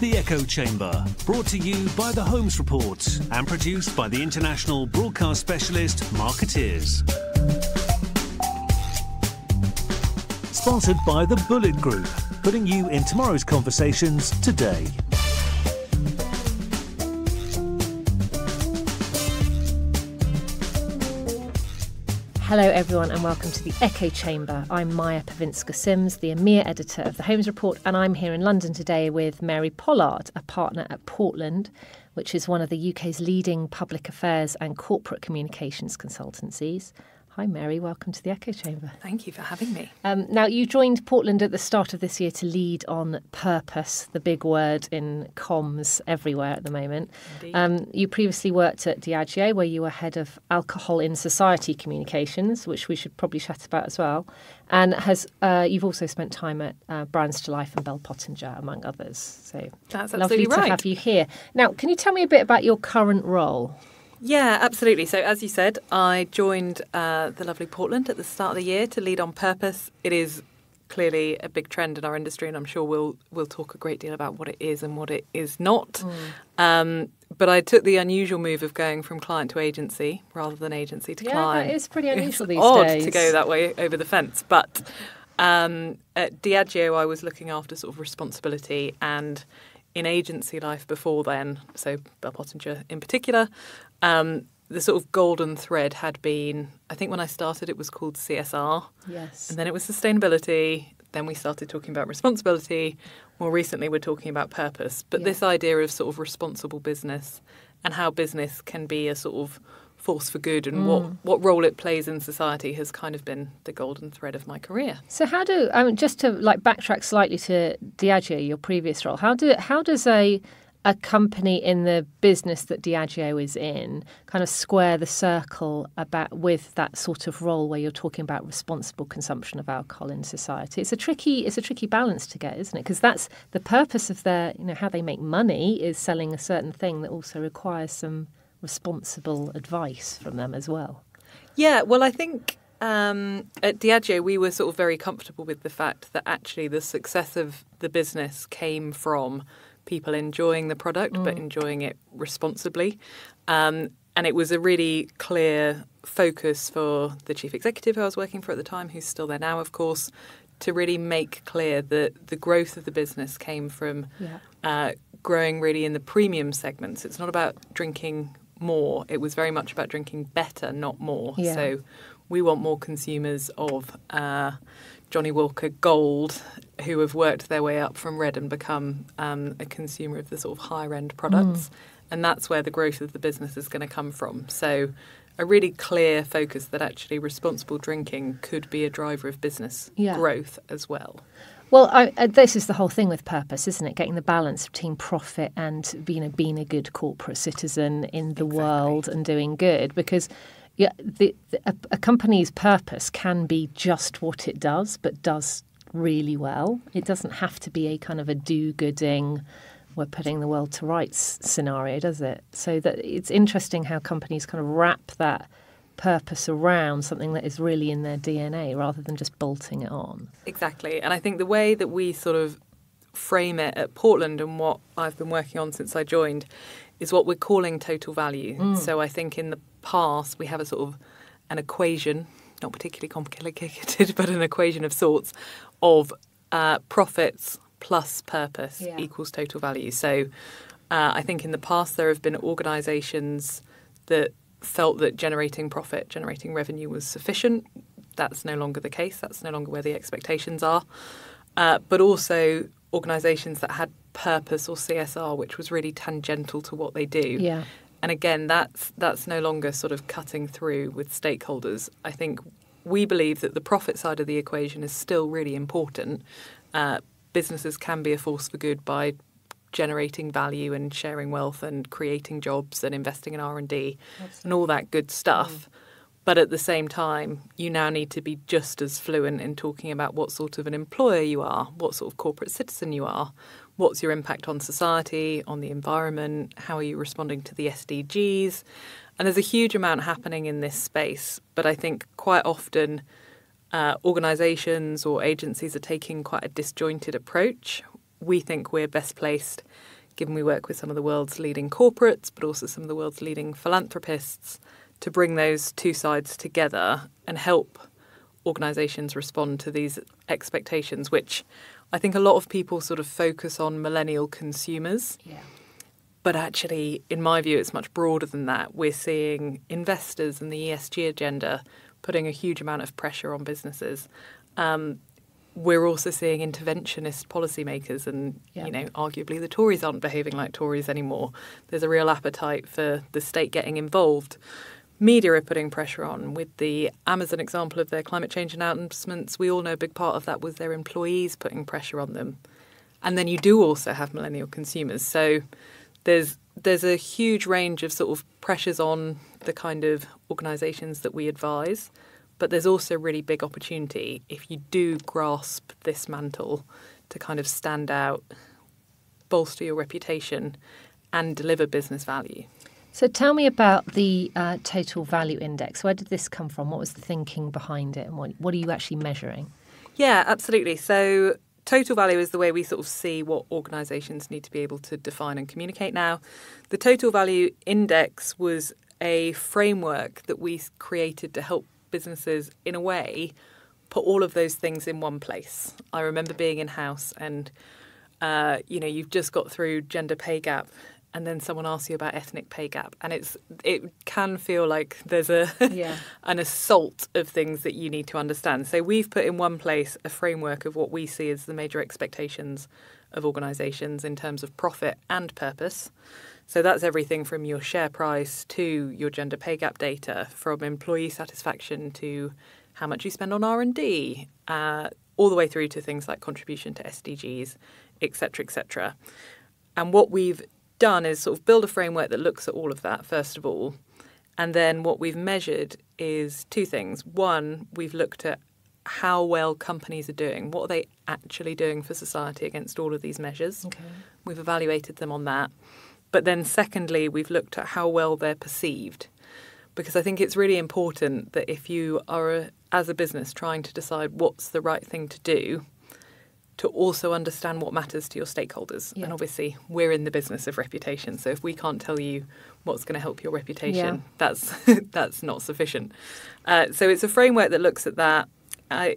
The Echo Chamber, brought to you by The Holmes Report and produced by the international broadcast specialist Marketeers. Sponsored by the Bullet Group, putting you in tomorrow's conversations today. Hello everyone and welcome to the Echo Chamber. I'm Maja Pawinska Sims, the EMEA editor of the Holmes Report, and I'm here in London today with Mary Pollard, a partner at Portland, which is one of the UK's leading public affairs and corporate communications consultancies. Hi Mary, welcome to the Echo Chamber. Thank you for having me. Now, you joined Portland at the start of this year to lead on purpose, the big word in comms everywhere at the moment. You previously worked at Diageo, where you were head of alcohol in society communications, which we should probably chat about as well. And you've also spent time at Brands to Life and Bell Pottinger, among others. So that's lovely right. to have you here. Now, can you tell me a bit about your current role? Yeah, absolutely. So as you said, I joined the lovely Portland at the start of the year to lead on purpose. It is clearly a big trend in our industry, and I'm sure we'll talk a great deal about what it is and what it is not. But I took the unusual move of going from client to agency rather than agency to client. Yeah, that is pretty unusual these days. It's odd to go that way over the fence. But at Diageo, I was looking after sort of responsibility, and in agency life before then, so Bell Pottinger in particular, the sort of golden thread had been, I think when I started it was called CSR. Yes. And then it was sustainability. Then we started talking about responsibility. More recently we're talking about purpose. But this idea of sort of responsible business and how business can be a sort of force for good and what role it plays in society has kind of been the golden thread of my career. So just to backtrack slightly to Diageo, your previous role, how does a company in the business that Diageo is in kind of square the circle with that sort of role where you're talking about responsible consumption of alcohol in society? It's a tricky balance to get, isn't it? Because that's the purpose of their, how they make money is selling a certain thing that also requires some responsible advice from them as well. Yeah, well, I think at Diageo we were sort of very comfortable with the fact that actually the success of the business came from people enjoying the product but enjoying it responsibly. And it was a really clear focus for the chief executive who I was working for at the time, who's still there now, of course, to really make clear that the growth of the business came from growing really in the premium segments. It's not about drinking more. It was very much about drinking better, not more. Yeah. So we want more consumers of Johnny Walker Gold who have worked their way up from red and become a consumer of the sort of higher end products. And that's where the growth of the business is going to come from. So a really clear focus that actually responsible drinking could be a driver of business growth as well. Well, this is the whole thing with purpose, isn't it? Getting the balance between profit and being a good corporate citizen in the world and doing good. Because a company's purpose can be just what it does, but does really well. It doesn't have to be a kind of a do-gooding, we're putting the world to rights scenario, does it? So that it's interesting how companies kind of wrap that purpose around something that is really in their DNA rather than just bolting it on. Exactly. And I think the way that we sort of frame it at Portland and what I've been working on since I joined is what we're calling total value. So I think in the past we have a sort of an equation, not particularly complicated, but an equation of sorts of profits plus purpose equals total value. So I think in the past there have been organisations that felt that generating profit, generating revenue was sufficient. That's no longer the case. That's no longer where the expectations are. But also organisations that had purpose or CSR, which was really tangential to what they do. Yeah. And again, that's no longer sort of cutting through with stakeholders. I think we believe that the profit side of the equation is still really important. Businesses can be a force for good by generating value and sharing wealth and creating jobs and investing in R&D and all that good stuff. But at the same time, you now need to be just as fluent in talking about what sort of an employer you are, what sort of corporate citizen you are, what's your impact on society, on the environment, how are you responding to the SDGs. And there's a huge amount happening in this space, but I think quite often organisations or agencies are taking quite a disjointed approach we think we're best placed, given we work with some of the world's leading corporates, but also some of the world's leading philanthropists, to bring those two sides together and help organisations respond to these expectations, which I think a lot of people sort of focus on millennial consumers. Yeah. But actually, in my view, it's much broader than that. We're seeing investors and the ESG agenda putting a huge amount of pressure on businesses. We're also seeing interventionist policymakers and, arguably the Tories aren't behaving like Tories anymore. There's a real appetite for the state getting involved. Media are putting pressure on. With the Amazon example of their climate change announcements, we all know a big part of that was their employees putting pressure on them. And then you do also have millennial consumers. So there's a huge range of sort of pressures on the kind of organisations that we advise. But there's also really big opportunity if you do grasp this mantle to kind of stand out, bolster your reputation and deliver business value. So tell me about the total value index. Where did this come from? What was the thinking behind it? And what are you actually measuring? Yeah, absolutely. So total value is the way we sort of see what organisations need to be able to define and communicate now. The total value index was a framework that we created to help businesses, in a way, put all of those things in one place. I remember being in-house and, you've just got through gender pay gap and then someone asks you about ethnic pay gap. And it can feel like there's an assault of things that you need to understand. So we've put in one place a framework of what we see as the major expectations of organisations in terms of profit and purpose. So that's everything from your share price to your gender pay gap data, from employee satisfaction to how much you spend on R&D, all the way through to things like contribution to SDGs, et cetera, et cetera. And what we've done is sort of build a framework that looks at all of that, first of all. And then what we've measured is two things. One, we've looked at how well companies are doing. What are they actually doing for society against all of these measures? Okay. We've evaluated them on that. But then secondly, we've looked at how well they're perceived. Because I think it's really important that if you are, as a business, trying to decide what's the right thing to do, to also understand what matters to your stakeholders. Yeah. And obviously, we're in the business of reputation. So if we can't tell you what's going to help your reputation, that's not sufficient. So it's a framework that looks at that.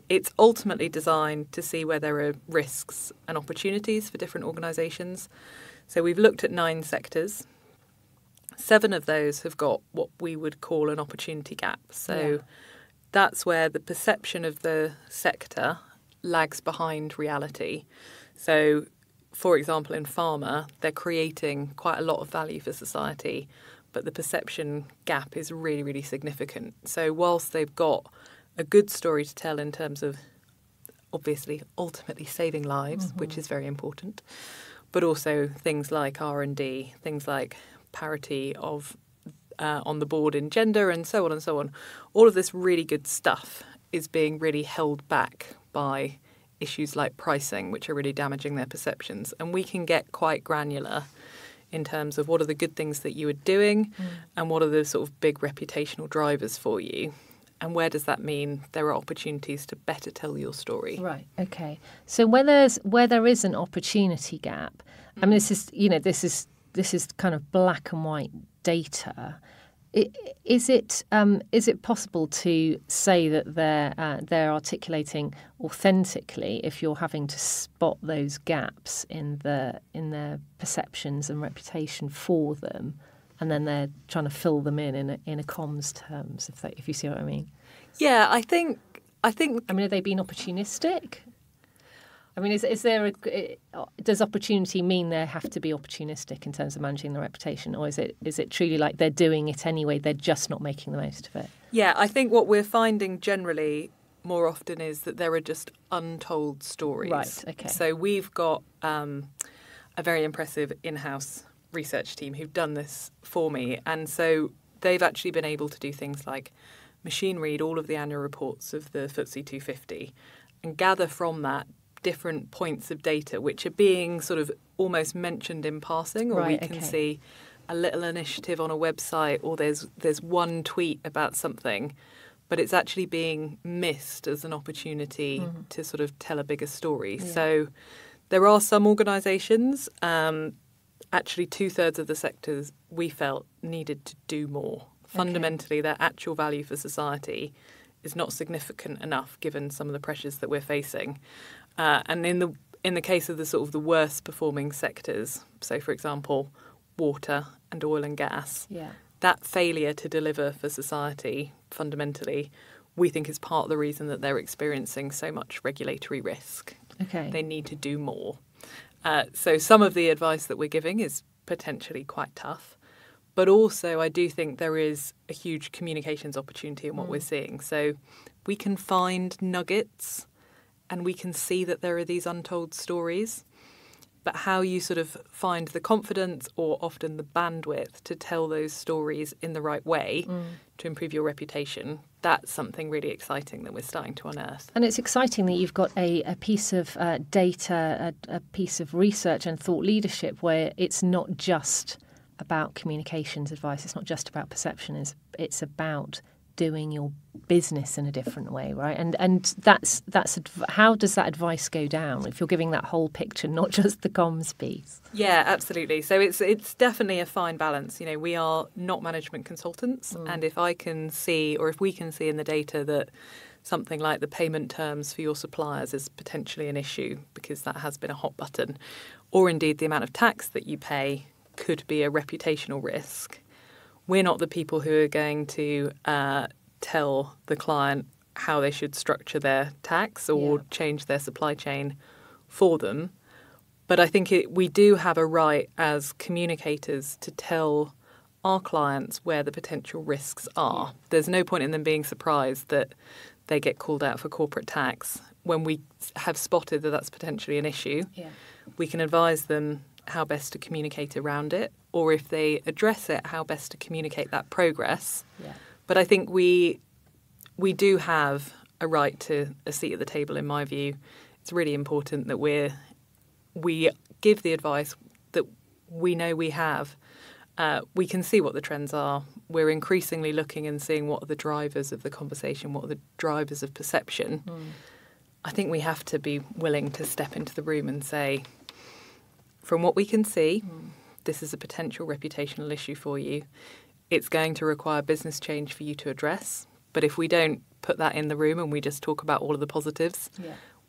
It's ultimately designed to see where there are risks and opportunities for different organisations. So we've looked at 9 sectors. 7 of those have got what we would call an opportunity gap. So that's where the perception of the sector lags behind reality. So, for example, in pharma, they're creating quite a lot of value for society, but the perception gap is really, really significant. So whilst they've got a good story to tell in terms of, obviously, ultimately saving lives, which is very important, but also things like R&D, things like parity of on the board in gender and so on and so on. All of this really good stuff is being really held back by issues like pricing, which are really damaging their perceptions. And we can get quite granular in terms of what are the good things that you are doing and what are the sort of big reputational drivers for you. And where does that mean there are opportunities to better tell your story? Right. Okay. So where there is an opportunity gap, I mean, this is kind of black and white data. Is it possible to say that they're articulating authentically if you're having to spot those gaps in their perceptions and reputation for them, and then they're trying to fill them in a comms terms, if you see what I mean? Yeah, I think. I mean, are they being opportunistic? I mean, does opportunity mean they have to be opportunistic in terms of managing their reputation, or is it truly like they're doing it anyway, they're just not making the most of it? Yeah, I think what we're finding generally more often is that there are just untold stories. Right, okay. So we've got a very impressive in-house research team who've done this for me, and so they've actually been able to do things like machine read all of the annual reports of the FTSE 250 and gather from that different points of data which are being sort of almost mentioned in passing, or we can see a little initiative on a website, or there's one tweet about something, but it's actually being missed as an opportunity to sort of tell a bigger story. Yeah. So There are some organisations, actually 2/3 of the sectors we felt needed to do more. Fundamentally, their actual value for society is not significant enough given some of the pressures that we're facing. And in the case of the sort of the worst performing sectors, so for example, water and oil and gas, that failure to deliver for society fundamentally, we think is part of the reason that they're experiencing so much regulatory risk. They need to do more. So some of the advice that we're giving is potentially quite tough. But also I do think there is a huge communications opportunity in what we're seeing. So we can find nuggets and we can see that there are these untold stories. But how you sort of find the confidence or often the bandwidth to tell those stories in the right way to improve your reputation, that's something really exciting that we're starting to unearth. And it's exciting that you've got a piece of data, a piece of research and thought leadership where it's not just about communications advice, it's not just about perception, it's about doing your business in a different way, right? And that's how does that advice go down if you're giving that whole picture, not just the comms piece? Yeah, absolutely. So it's definitely a fine balance. You know, we are not management consultants, and if I can see, or if we can see in the data that something like the payment terms for your suppliers is potentially an issue because that has been a hot button, or indeed the amount of tax that you pay could be a reputational risk, we're not the people who are going to tell the client how they should structure their tax or change their supply chain for them. But I think we do have a right as communicators to tell our clients where the potential risks are. There's no point in them being surprised that they get called out for corporate tax. When we have spotted that that's potentially an issue, we can advise them how best to communicate around it, or if they address it, how best to communicate that progress. But I think we do have a right to a seat at the table, in my view. It's really important that we give the advice that we know we have. We can see what the trends are. We're increasingly looking and seeing what are the drivers of the conversation, what are the drivers of perception. I think we have to be willing to step into the room and say, from what we can see, this is a potential reputational issue for you. It's going to require business change for you to address. But if we don't put that in the room and we just talk about all of the positives,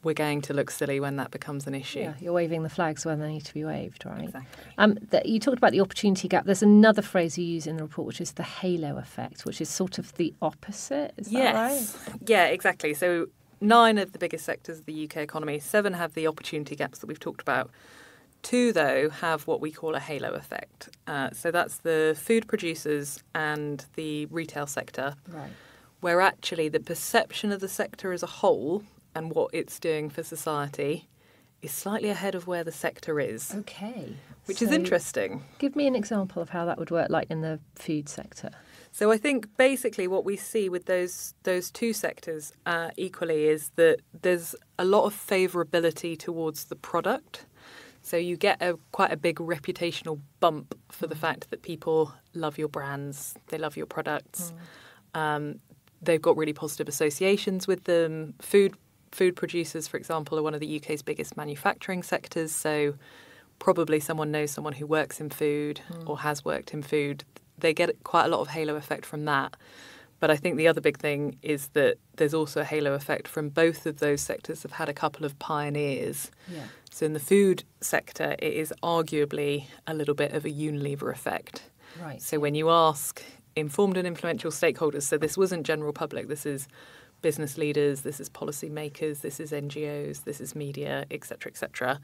we're going to look silly when that becomes an issue. Yeah, you're waving the flags when they need to be waved, right? Exactly. You talked about the opportunity gap. There's another phrase you use in the report, which is the halo effect, which is sort of the opposite. Is that right? Yeah, exactly. So 9 of the biggest sectors of the UK economy, 7 have the opportunity gaps that we've talked about. 2, though, have what we call a halo effect. So that's the food producers and the retail sector, where actually the perception of the sector as a whole and what it's doing for society is slightly ahead of where the sector is. Which is interesting. Give me an example of how that would work, like in the food sector. So I think basically what we see with those 2 sectors equally is that there's a lot of favourability towards the product. So you get quite a big reputational bump for the fact that people love your brands, they love your products. They've got really positive associations with them. Food producers, for example, are one of the UK's biggest manufacturing sectors. So probably someone knows someone who works in food or has worked in food. They get quite a lot of halo effect from that. But I think the other big thing is that there's also a halo effect from both of those sectors have had a couple of pioneers. So in the food sector, it is arguably a little bit of a Unilever effect. So when you ask informed and influential stakeholders, so this wasn't general public, this is business leaders, this is policy makers, this is NGOs, this is media, etc., etc.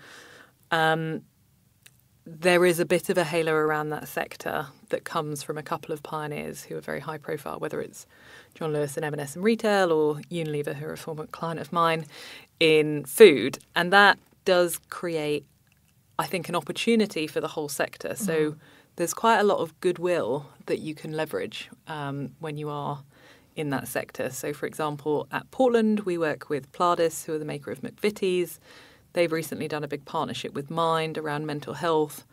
There is a bit of a halo around that sector that comes from a couple of pioneers who are very high profile, whether it's John Lewis and M&S in retail or Unilever, who are a former client of mine, in food. And that does create, I think, an opportunity for the whole sector. So there's quite a lot of goodwill that you can leverage when you are in that sector. So, for example, at Portland, we work with Plardis, who are the maker of McVitie's. They've recently done a big partnership with Mind around mental health.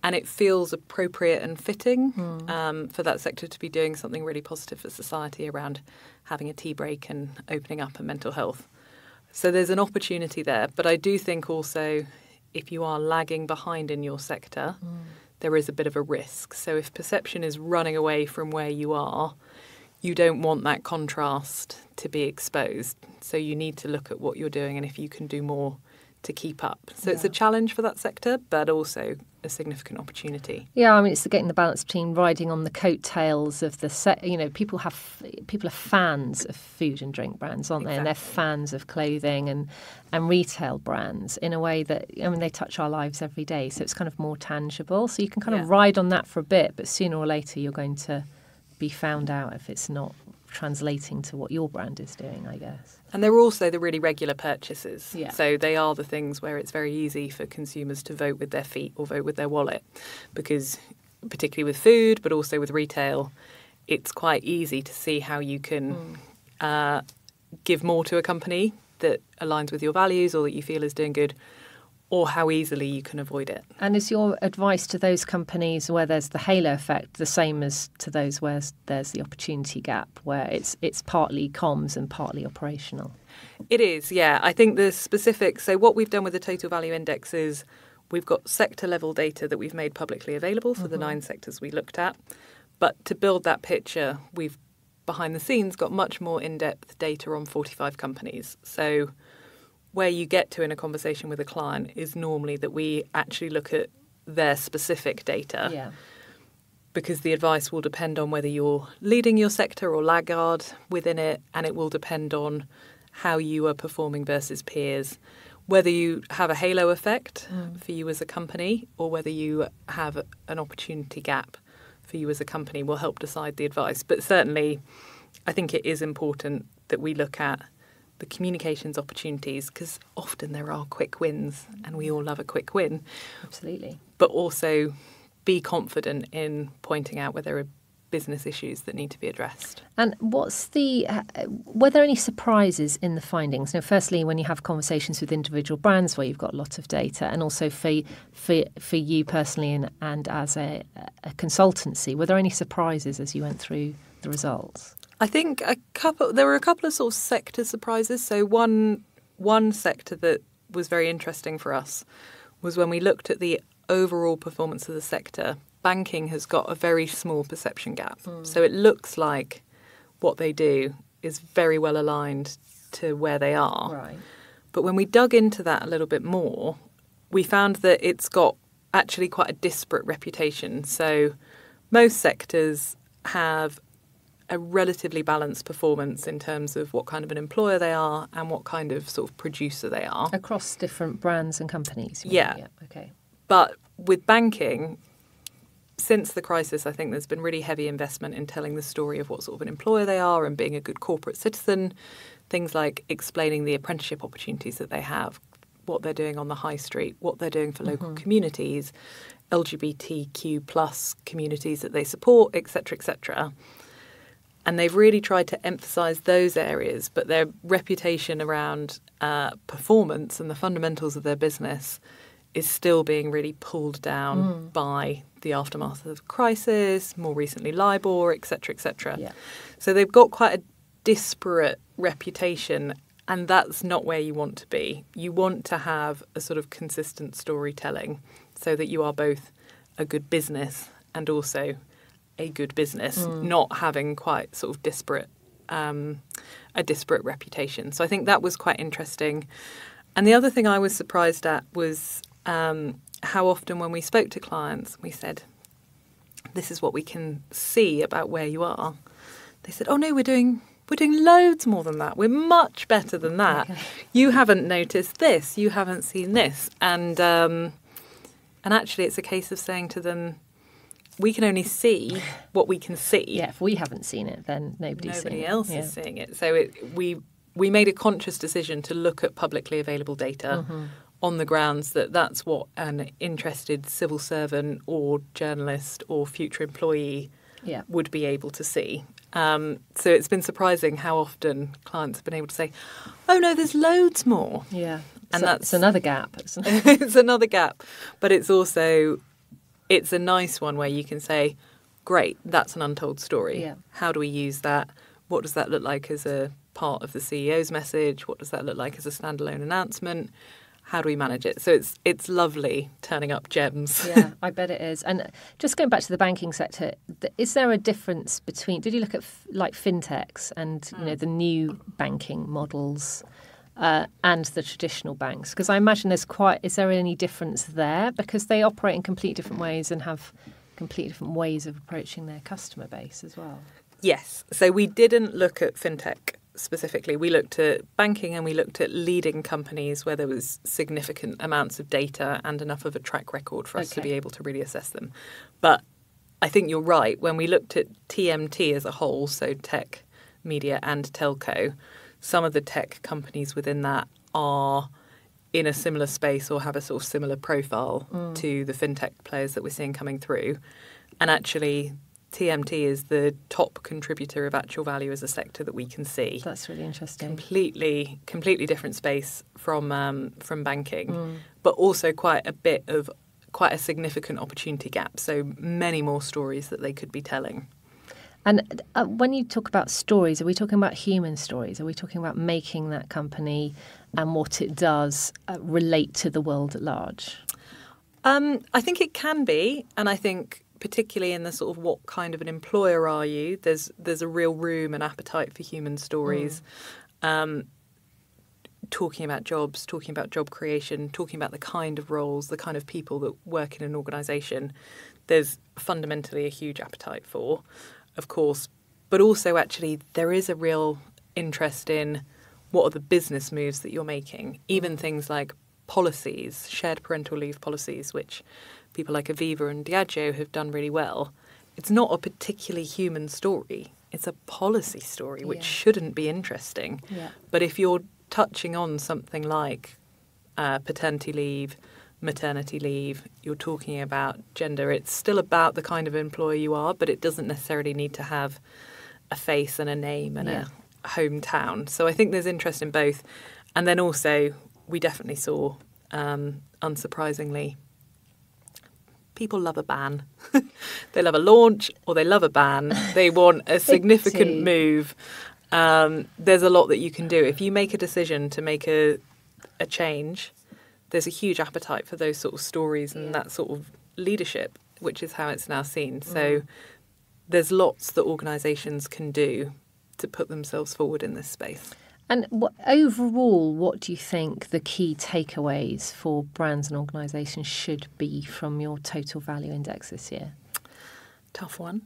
And it feels appropriate and fitting for that sector to be doing something really positive for society around having a tea break and opening up and mental health. So there's an opportunity there. But I do think also if you are lagging behind in your sector, there is a bit of a risk. So if perception is running away from where you are, you don't want that contrast to be exposed. So you need to look at what you're doing and if you can do more to keep up. So it's a challenge for that sector, but also a significant opportunity. Yeah, I mean, it's getting the balance between riding on the coattails of the people are fans of food and drink brands, aren't they? And they're fans of clothing and retail brands in a way that, I mean, they touch our lives every day. So it's kind of more tangible. So you can kind of ride on that for a bit, but sooner or later you're going to be found out if it's not translating to what your brand is doing, I guess. And they're also the really regular purchases. Yeah. So they are the things where it's very easy for consumers to vote with their feet or vote with their wallet, because particularly with food, but also with retail, it's quite easy to see how you can give more to a company that aligns with your values or that you feel is doing good, or how easily you can avoid it. And is your advice to those companies where there's the halo effect the same as to those where there's the opportunity gap, where it's partly comms and partly operational? It is, yeah. I think the specifics, so what we've done with the Total Value Index is we've got sector-level data that we've made publicly available for the 9 sectors we looked at. But to build that picture, we've, behind the scenes, got much more in-depth data on 45 companies. So where you get to in a conversation with a client is normally that we actually look at their specific data, because the advice will depend on whether you're leading your sector or laggard within it, and it will depend on how you are performing versus peers, whether you have a halo effect for you as a company or whether you have an opportunity gap for you as a company will help decide the advice. But certainly I think it is important that we look at the communications opportunities, because often there are quick wins and we all love a quick win. Absolutely. But also be confident in pointing out where there are business issues that need to be addressed. And were there any surprises in the findings? Now, firstly, when you have conversations with individual brands where you've got a lot of data, and also for you personally and as a consultancy, were there any surprises as you went through the results? I think there were a couple of sort of sector surprises. So one sector that was very interesting for us was when we looked at the overall performance of the sector. Banking has got a very small perception gap. So it looks like what they do is very well aligned to where they are. Right. But when we dug into that a little bit more, we found that it's got actually quite a disparate reputation. So most sectors have a relatively balanced performance in terms of what kind of an employer they are and what kind of sort of producer they are. Across different brands and companies? Yeah. Okay. But with banking, since the crisis, I think there's been really heavy investment in telling the story of what sort of an employer they are and being a good corporate citizen, things like explaining the apprenticeship opportunities that they have, what they're doing on the high street, what they're doing for local communities, LGBTQ plus communities that they support, etc., etc. And they've really tried to emphasise those areas, but their reputation around performance and the fundamentals of their business is still being really pulled down by the aftermath of the crisis, more recently LIBOR, etc., etc. Yeah. So they've got quite a disparate reputation, and that's not where you want to be. You want to have a sort of consistent storytelling so that you are both a good business and also a good business, not having quite sort of a disparate reputation. So I think that was quite interesting. And the other thing I was surprised at was how often when we spoke to clients, we said, this is what we can see about where you are. They said, oh no, we're doing loads more than that. We're much better than that. Okay. You haven't noticed this. You haven't seen this. And actually it's a case of saying to them, we can only see what we can see. Yeah, if we haven't seen it, then nobody else is seeing it. So we made a conscious decision to look at publicly available data on the grounds that that's what an interested civil servant or journalist or future employee would be able to see. So it's been surprising how often clients have been able to say, oh no, there's loads more. Yeah, and so that's another gap. It's another gap. But it's also... it's a nice one where you can say, great, that's an untold story. Yeah. How do we use that? What does that look like as a part of the CEO's message? What does that look like as a standalone announcement? how do we manage it? So it's lovely turning up gems. Yeah, I bet it is. And just going back to the banking sector, is there a difference between? Did you look at like fintechs and the new banking models and the traditional banks? Because I imagine is there any difference there? Because they operate in completely different ways and have completely different ways of approaching their customer base as well. Yes. So we didn't look at fintech specifically. We looked at banking and we looked at leading companies where there was significant amounts of data and enough of a track record for us to be able to really assess them. But I think you're right. When we looked at TMT as a whole, so tech, media and telco, some of the tech companies within that are in a similar space or have a sort of similar profile to the fintech players that we're seeing coming through. And actually, TMT is the top contributor of actual value as a sector that we can see. That's really interesting. Completely different space from banking, but also quite a significant opportunity gap. So many more stories that they could be telling. And when you talk about stories, are we talking about human stories? Are we talking about making that company and what it does relate to the world at large? I think it can be, and I think particularly in the sort of what kind of an employer are you, there's a real room and appetite for human stories. Talking about jobs, talking about job creation, talking about the kind of roles, the kind of people that work in an organisation, there's fundamentally a huge appetite for, of course. But also actually there is a real interest in what are the business moves that you're making, even things like policies, shared parental leave policies, which people like Aviva and Diageo have done really well. It's not a particularly human story. It's a policy story, which shouldn't be interesting. Yeah. But if you're touching on something like paternity leave, maternity leave, you're talking about gender, it's still about the kind of employer you are, but it doesn't necessarily need to have a face and a name and a hometown. So I think there's interest in both. And then also, we definitely saw, unsurprisingly, people love a ban. They love a launch or they love a ban. They want a significant move. There's a lot that you can do. If you make a decision to make a change, there's a huge appetite for those sort of stories and that sort of leadership, which is how it's now seen. So there's lots that organisations can do to put themselves forward in this space. And overall, what do you think the key takeaways for brands and organisations should be from your total value index this year? Tough one.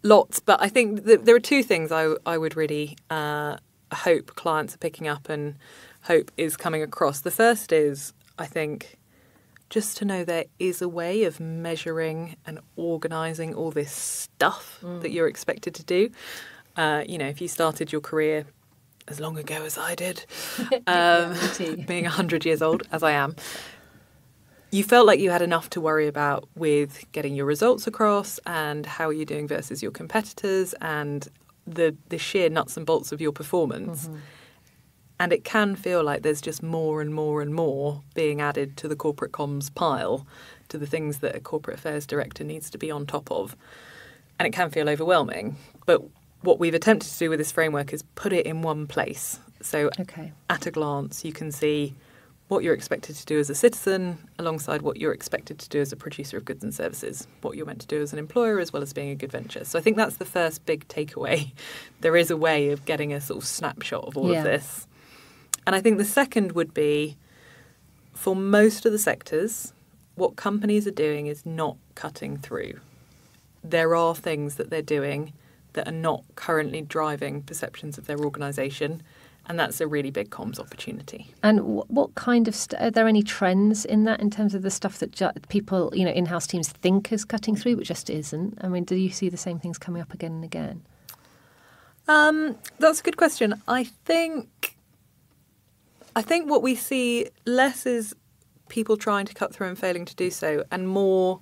Lots, but I think there are two things I would really hope clients are picking up and hope is coming across. The first is, I think, just to know there is a way of measuring and organising all this stuff that you're expected to do. If you started your career as long ago as I did, being 100 years old, as I am, you felt like you had enough to worry about with getting your results across and how are you doing versus your competitors and the sheer nuts and bolts of your performance. And it can feel like there's just more and more and more being added to the corporate comms pile, to the things that a corporate affairs director needs to be on top of. And it can feel overwhelming. But what we've attempted to do with this framework is put it in one place. So at a glance, you can see what you're expected to do as a citizen alongside what you're expected to do as a producer of goods and services, what you're meant to do as an employer as well as being a good venture. So I think that's the first big takeaway. There is a way of getting a sort of snapshot of all of this. And I think the second would be, for most of the sectors, what companies are doing is not cutting through. There are things that they're doing that are not currently driving perceptions of their organisation, and that's a really big comms opportunity. And what kind of are there any trends in that in terms of the stuff that people, in-house teams think is cutting through, but just isn't? I mean, do you see the same things coming up again and again? That's a good question. I think what we see less is people trying to cut through and failing to do so, and more,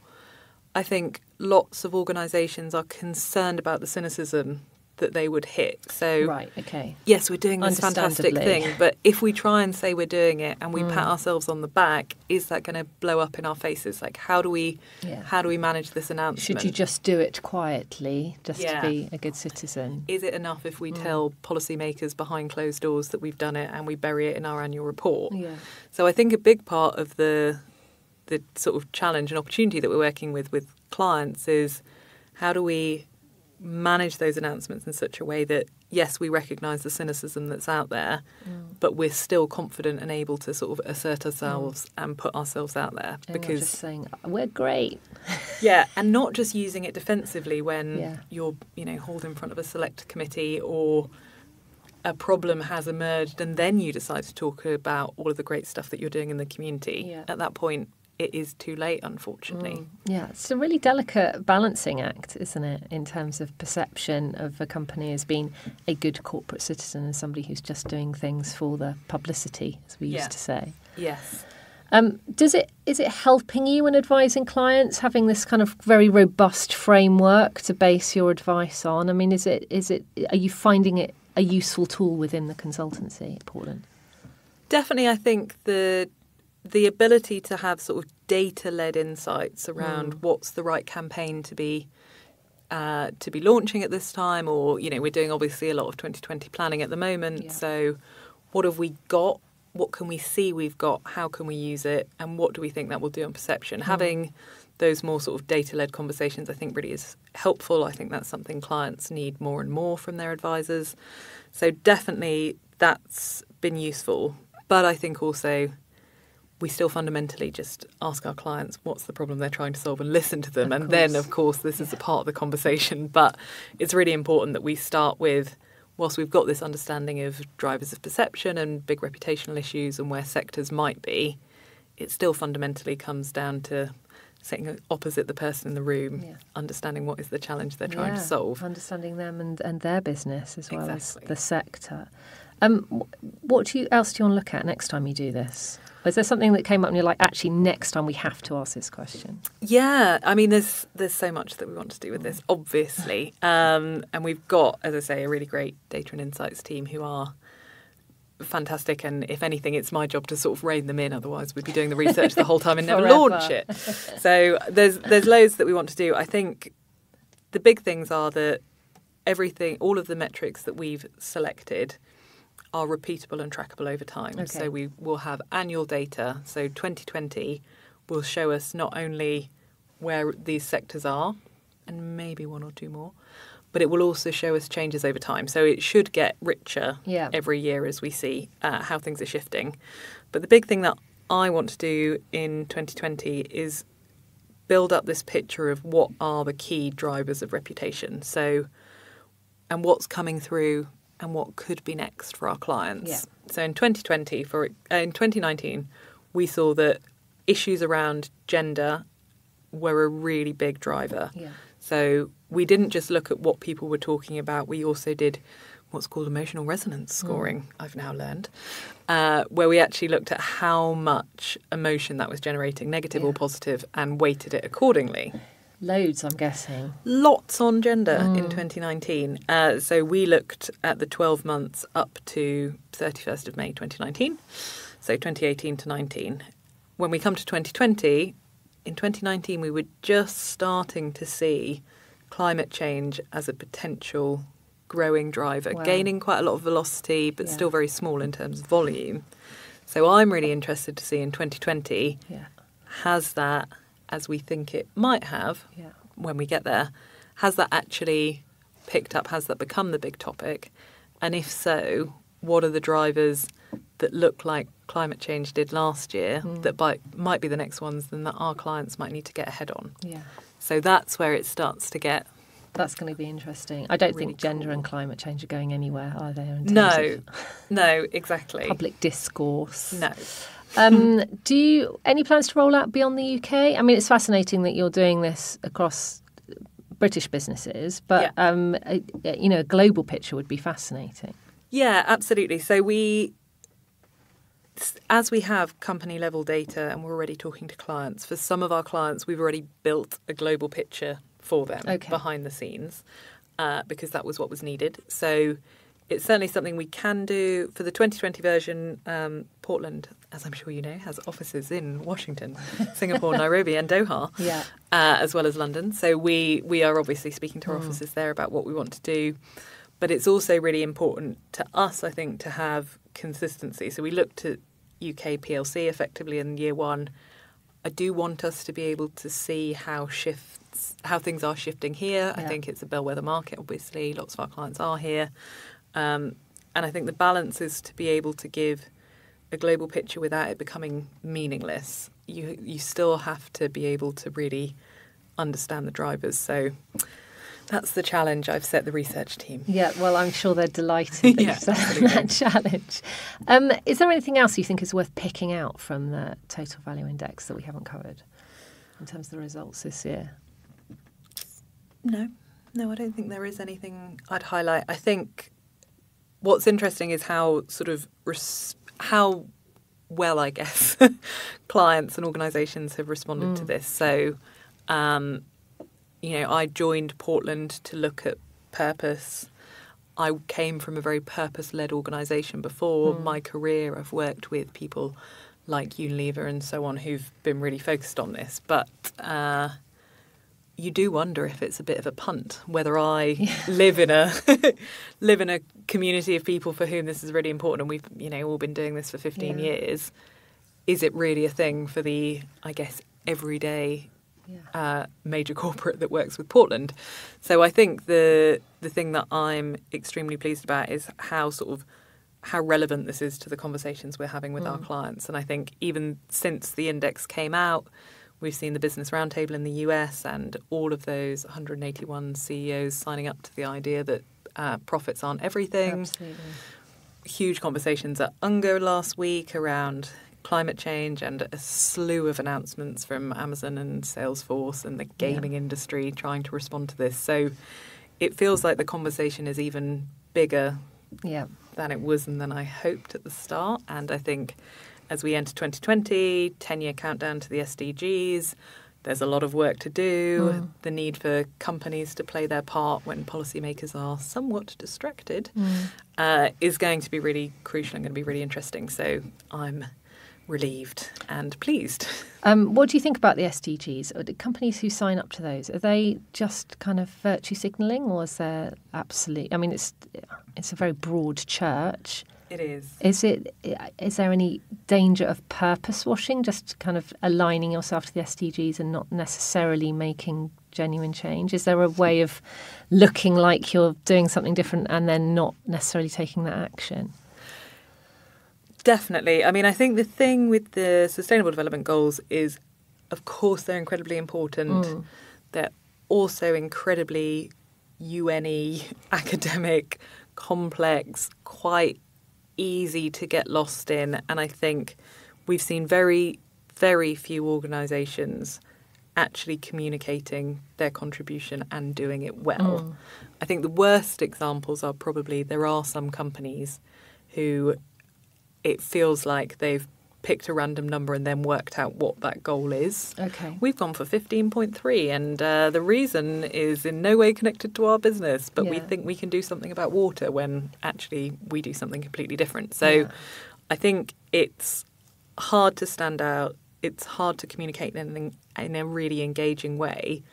I think, lots of organisations are concerned about the cynicism that they would hit. So, right, okay. yes, we're doing this fantastic thing, but if we try and say we're doing it and we pat ourselves on the back, is that going to blow up in our faces? Like, how do we manage this announcement? Should you just do it quietly, just to be a good citizen? Is it enough if we tell policymakers behind closed doors that we've done it and we bury it in our annual report? Yeah. So I think a big part of the sort of challenge and opportunity that we're working with clients is how do we manage those announcements in such a way that, yes, we recognise the cynicism that's out there, but we're still confident and able to sort of assert ourselves and put ourselves out there. And because not just saying, we're great. Yeah, and not just using it defensively when you're, hauled in front of a select committee or a problem has emerged and then you decide to talk about all of the great stuff that you're doing in the community. Yeah. At that point, it is too late, unfortunately. Yeah, it's a really delicate balancing act, isn't it, in terms of perception of a company as being a good corporate citizen and somebody who's just doing things for the publicity, as we used to say. Yes. Is it helping you in advising clients, having this kind of very robust framework to base your advice on? I mean, are you finding it a useful tool within the consultancy at Portland? Definitely, I think the ability to have sort of data-led insights around what's the right campaign to be launching at this time, or we're doing obviously a lot of 2020 planning at the moment. Yeah. So, what have we got? What can we see we've got? How can we use it? And what do we think that will do on perception? Having those more sort of data-led conversations, I think, really is helpful. I think that's something clients need more and more from their advisors. So definitely that's been useful. But I think also we still fundamentally just ask our clients what's the problem they're trying to solve and listen to them. And then, of course, this is a part of the conversation. But it's really important that we start with, whilst we've got this understanding of drivers of perception and big reputational issues and where sectors might be, it still fundamentally comes down to sitting opposite the person in the room, understanding what is the challenge they're trying to solve. Understanding them and their business as well as the sector. What else do you want to look at next time you do this? Is there something that came up and you're like, actually, next time we have to ask this question? Yeah, I mean, there's so much that we want to do with this, obviously. And we've got, as I say, a really great data and insights team who are fantastic. And if anything, it's my job to sort of rein them in. Otherwise, we'd be doing the research the whole time and never launch it. So there's loads that we want to do. I think the big things are that all of the metrics that we've selected are repeatable and trackable over time. Okay. So we will have annual data. So 2020 will show us not only where these sectors are, and maybe one or two more, but it will also show us changes over time. So it should get richer every year as we see how things are shifting. But the big thing that I want to do in 2020 is build up this picture of what are the key drivers of reputation. So, and what's coming through and what could be next for our clients. Yeah. So in 2019, we saw that issues around gender were a really big driver. Yeah. So we didn't just look at what people were talking about. We also did what's called emotional resonance scoring, I've now learned, where we actually looked at how much emotion that was generating, negative or positive, and weighted it accordingly. Loads, I'm guessing. Lots on gender in 2019. So we looked at the 12 months up to 31st of May 2019, so 2018 to 19. When we come to 2020, in 2019 we were just starting to see climate change as a potential growing driver, gaining quite a lot of velocity, but still very small in terms of volume. So I'm really interested to see in 2020, has that, as we think it might have when we get there, has that actually picked up? Has that become the big topic? And if so, what are the drivers that look like climate change did last year that might be the next ones then that our clients might need to get ahead on? Yeah. So that's where it starts to get... That's going to be interesting. I don't think gender and climate change are going anywhere, are they? No, exactly. Public discourse. No. Any plans to roll out beyond the UK? I mean, it's fascinating that you're doing this across British businesses, but a global picture would be fascinating. Yeah, absolutely. So as we have company level data and we're already talking to clients, for some of our clients, we've already built a global picture for them behind the scenes. because that was what was needed. So it's certainly something we can do. For the 2020 version, Portland, as I'm sure you know, has offices in Washington, Singapore, Nairobi and Doha, as well as London. So we are obviously speaking to our offices there about what we want to do. But it's also really important to us, I think, to have consistency. So we looked at UK PLC effectively in year one. I do want us to be able to see how things are shifting here. I think it's a bellwether market, obviously. Lots of our clients are here. And I think the balance is to be able to give a global picture without it becoming meaningless. You still have to be able to really understand the drivers. So that's the challenge I've set the research team. Yeah, well, I'm sure they're delighted that you've set that challenge. Is there anything else you think is worth picking out from the Total Value Index that we haven't covered in terms of the results this year? No, I don't think there is anything I'd highlight. I think what's interesting is how how well, I guess, clients and organisations have responded to this. So, I joined Portland to look at purpose. I came from a very purpose-led organisation before. My career, I've worked with people like Unilever and so on who've been really focused on this. But you do wonder if it's a bit of a punt, whether I live in a community of people for whom this is really important, and we've all been doing this for 15 years. Is it really a thing for the, I guess, everyday major corporate that works with Portland? So I think the thing that I'm extremely pleased about is how relevant this is to the conversations we're having with our clients. And I think even since the index came out, we've seen the Business Roundtable in the US and all of those 181 CEOs signing up to the idea that profits aren't everything. Absolutely. Huge conversations at UNGO last week around climate change and a slew of announcements from Amazon and Salesforce and the gaming industry trying to respond to this. So it feels like the conversation is even bigger than it was and than I hoped at the start. And I think as we enter 2020, 10-year countdown to the SDGs, there's a lot of work to do. The need for companies to play their part when policymakers are somewhat distracted is going to be really crucial and going to be really interesting. So I'm relieved and pleased. What do you think about the SDGs? Are the companies who sign up to those, are they just kind of virtue signalling, or is there absolutely... I mean, it's a very broad church. It is. Is there any danger of purpose washing, just kind of aligning yourself to the SDGs and not necessarily making genuine change? Is there a way of looking like you're doing something different and then not necessarily taking that action? Definitely. I mean, I think the thing with the Sustainable Development Goals is, of course, they're incredibly important. They're also incredibly UN-y, academic, complex, quite easy to get lost in. And I think we've seen very, very few organisations actually communicating their contribution and doing it well. I think the worst examples are probably there are some companies who it feels like they've picked a random number and then worked out what that goal is. Okay. We've gone for 15.3 and the reason is in no way connected to our business, but we think we can do something about water when actually we do something completely different. So I think it's hard to stand out. It's hard to communicate in a really engaging way.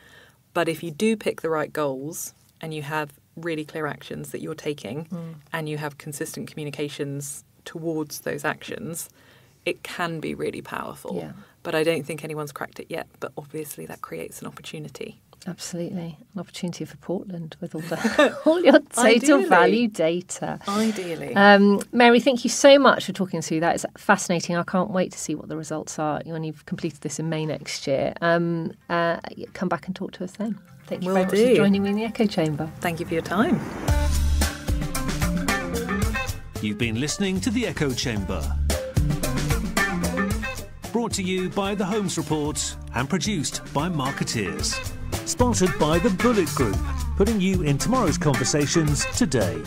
But if you do pick the right goals and you have really clear actions that you're taking and you have consistent communications towards those actions, it can be really powerful. Yeah. But I don't think anyone's cracked it yet. But obviously that creates an opportunity. Absolutely. An opportunity for Portland with all your total value data. Ideally. Mary, thank you so much for talking us through that. It's fascinating. I can't wait to see what the results are when you've completed this in May next year. Come back and talk to us then. Thank you very much for joining me in the Echo Chamber. Thank you for your time. You've been listening to the Echo Chamber. Brought to you by the Holmes Report and produced by Marketeers. Sponsored by the Bullet Group, putting you in tomorrow's conversations today.